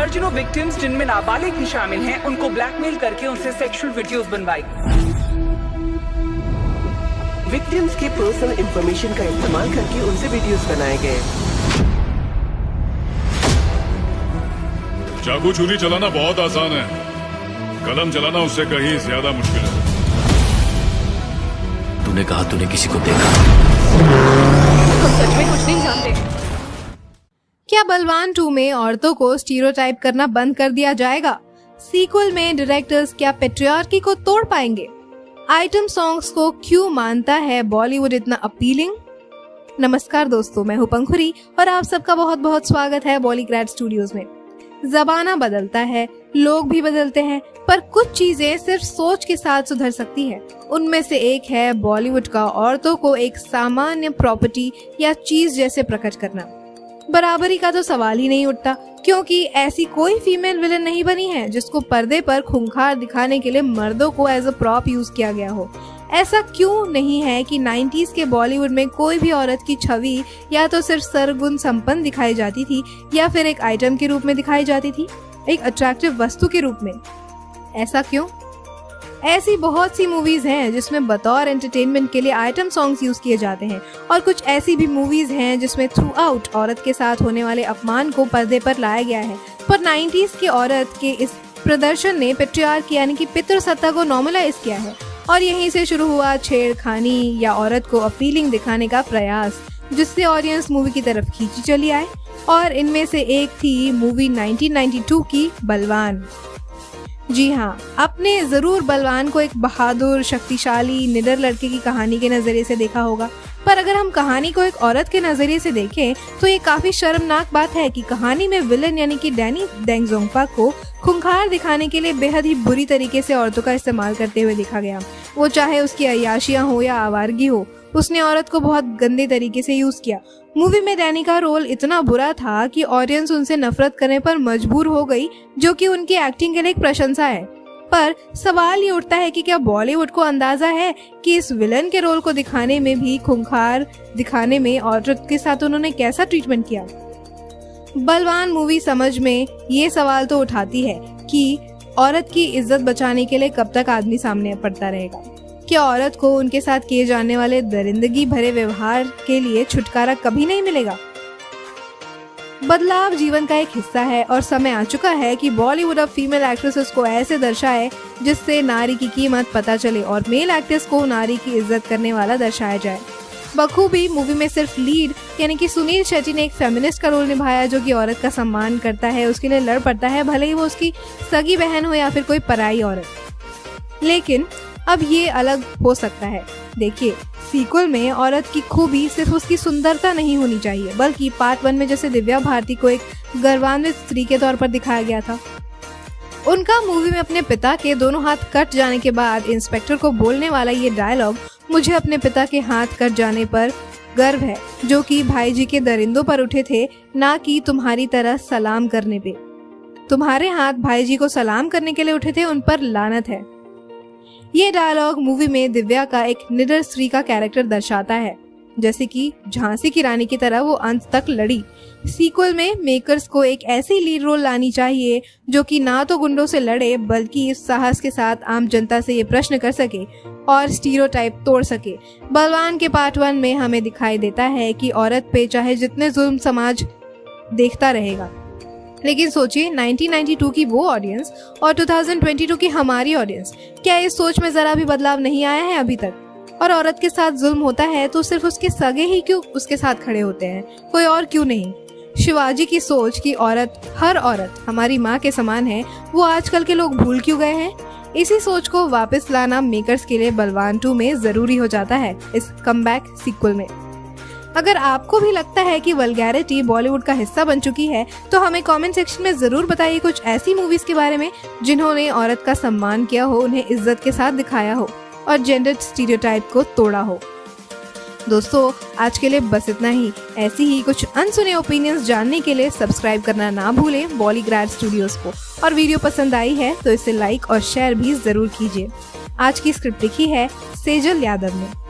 दर्जनों विक्टिम्स जिनमें नाबालिग भी शामिल हैं, उनको ब्लैकमेल करके उनसे सेक्सुअल वीडियोस बनवाई। विक्टिम्स की पर्सनल इंफॉर्मेशन का इस्तेमाल करके उनसे वीडियोस बनाए गए। चाकू छुरी चलाना बहुत आसान है, कलम चलाना उससे कहीं ज्यादा मुश्किल है। तूने कहा तूने किसी को देखा? हम सच में कुछ नहीं जानते। क्या बलवान 2 में औरतों को स्टीरियोटाइप करना बंद कर दिया जाएगा? सीक्वल में डायरेक्टर्स क्या पेट्रियार्की को तोड़ पाएंगे? आइटम सॉन्ग्स को क्यों मानता है बॉलीवुड इतना अपीलिंग? नमस्कार दोस्तों, मैं हूं पंखुरी और आप सबका बहुत बहुत स्वागत है बॉलीग्रैड स्टूडियोज में। जमाना बदलता है, लोग भी बदलते हैं, पर कुछ चीजें सिर्फ सोच के साथ सुधर सकती है। उनमें से एक है बॉलीवुड का औरतों को एक सामान्य प्रॉपर्टी या चीज जैसे प्रकट करना। बराबरी का तो सवाल ही नहीं उठता, क्योंकि ऐसी कोई फीमेल विलन नहीं बनी है जिसको पर्दे पर खूंखार दिखाने के लिए मर्दों को एज अ प्रॉप यूज किया गया हो। ऐसा क्यों नहीं है कि 90s के बॉलीवुड में कोई भी औरत की छवि या तो सिर्फ सरगुण संपन्न दिखाई जाती थी या फिर एक आइटम के रूप में दिखाई जाती थी, एक अट्रैक्टिव वस्तु के रूप में। ऐसा क्यों? ऐसी बहुत सी मूवीज हैं जिसमें बतौर एंटरटेनमेंट के लिए आइटम सॉन्ग्स यूज किए जाते हैं, और कुछ ऐसी भी मूवीज हैं जिसमें थ्रू आउट औरत के साथ होने वाले अपमान को पर्दे पर लाया गया है। पर 90s के औरत के इस प्रदर्शन ने पेट्रियार्की यानी कि पितृसत्ता को नॉर्मलाइज किया है, और यहीं से शुरू हुआ छेड़खानी या औरत को अपीलिंग दिखाने का प्रयास, जिससे ऑडियंस मूवी की तरफ खींची चली आए। और इनमें से एक थी मूवी 1992 की बलवान। जी हाँ, आपने जरूर बलवान को एक बहादुर, शक्तिशाली, निडर लड़के की कहानी के नजरिए से देखा होगा, पर अगर हम कहानी को एक औरत के नजरिए से देखें तो ये काफी शर्मनाक बात है कि कहानी में विलन यानी कि डैनी डेंगजोंगपा को खूंखार दिखाने के लिए बेहद ही बुरी तरीके से औरतों का इस्तेमाल करते हुए देखा गया। वो चाहे उसकी अय्याशियां हो या आवारगी हो, उसने औरत को बहुत गंदे तरीके से यूज किया। मूवी में डैनी का रोल इतना बुरा था कि ऑडियंस उनसे नफरत करने पर मजबूर हो गई, जो कि उनकी एक्टिंग के लिए एक प्रशंसा है। पर सवाल ये उठता है कि क्या बॉलीवुड को अंदाजा है कि इस विलन के रोल को दिखाने में भी खूंखार दिखाने में औरत के साथ उन्होंने कैसा ट्रीटमेंट किया? बलवान मूवी समझ में ये सवाल तो उठाती है कि औरत की इज्जत बचाने के लिए कब तक आदमी सामने पड़ता रहेगा? क्या औरत को उनके साथ किए जाने वाले दरिंदगी भरे व्यवहार के लिए छुटकारा कभी नहीं मिलेगा? बदलाव जीवन का एक हिस्सा है और समय आ चुका है कि बॉलीवुड अब फीमेल एक्ट्रेसेस को ऐसे दर्शाए जिससे नारी की कीमत पता चले और मेल एक्ट्रेस को नारी की इज्जत करने वाला दर्शाया जाए। बखूबी मूवी में सिर्फ लीड यानी कि सुनील शेट्टी ने एक फेमिनिस्ट का रोल निभाया, जो कि औरत का सम्मान करता है, उसके लिए लड़ पड़ता है, भले ही वो उसकी सगी बहन हो या फिर कोई पराई औरत। लेकिन अब ये अलग हो सकता है। देखिए, सीक्वल में औरत की खूबी सिर्फ उसकी सुंदरता नहीं होनी चाहिए, बल्कि पार्ट 1 में जैसे दिव्या भारती को एक गर्वान्वित स्त्री के तौर पर दिखाया गया था। उनका मूवी में अपने पिता के दोनों हाथ कट जाने के बाद इंस्पेक्टर को बोलने वाला ये डायलॉग, मुझे अपने पिता के हाथ कट जाने पर गर्व है, जो कि भाई जी के दरिंदों पर उठे थे, ना कि तुम्हारी तरह सलाम करने पे। तुम्हारे हाथ भाई जी को सलाम करने के लिए उठे थे, उन पर लानत है। ये डायलॉग मूवी में दिव्या का एक निडर स्त्री का कैरेक्टर दर्शाता है, जैसे कि झांसी की रानी की तरह वो अंत तक लड़ी। सीक्वल में मेकर्स को एक ऐसी लीड रोल लानी चाहिए जो कि ना तो गुंडों से लड़े, बल्कि इस साहस के साथ आम जनता से ये प्रश्न कर सके और स्टीरियोटाइप तोड़ सके। बलवान के पार्ट 1 में हमें दिखाई देता है कि औरत पे चाहे जितने जुल्म समाज देखता रहेगा, लेकिन सोचिए 1992 की वो ऑडियंस और 2022 की हमारी ऑडियंस, क्या इस सोच में जरा भी बदलाव नहीं आया है अभी तक? और औरत के साथ जुल्म होता है तो सिर्फ उसके सगे ही क्यों उसके साथ खड़े होते हैं, कोई और क्यों नहीं? शिवाजी की सोच कि हर औरत हमारी माँ के समान है, वो आजकल के लोग भूल क्यों गए हैं? इसी सोच को वापस लाना मेकर्स के लिए बलवान 2 में जरूरी हो जाता है, इस कमबैक सीक्वल में। अगर आपको भी लगता है कि वल्गैरिटी बॉलीवुड का हिस्सा बन चुकी है, तो हमें कमेंट सेक्शन में जरूर बताइए कुछ ऐसी मूवीज के बारे में जिन्होंने औरत का सम्मान किया हो, उन्हें इज्जत के साथ दिखाया हो और जेंडर स्टीरियोटाइप को तोड़ा हो। दोस्तों, आज के लिए बस इतना ही। ऐसी ही कुछ अनसुने ओपिनियंस जानने के लिए सब्सक्राइब करना ना भूलें बॉलीग्रैड स्टूडियोज को, और वीडियो पसंद आई है तो इसे लाइक और शेयर भी जरूर कीजिए। आज की स्क्रिप्ट लिखी है सेजल यादव ने।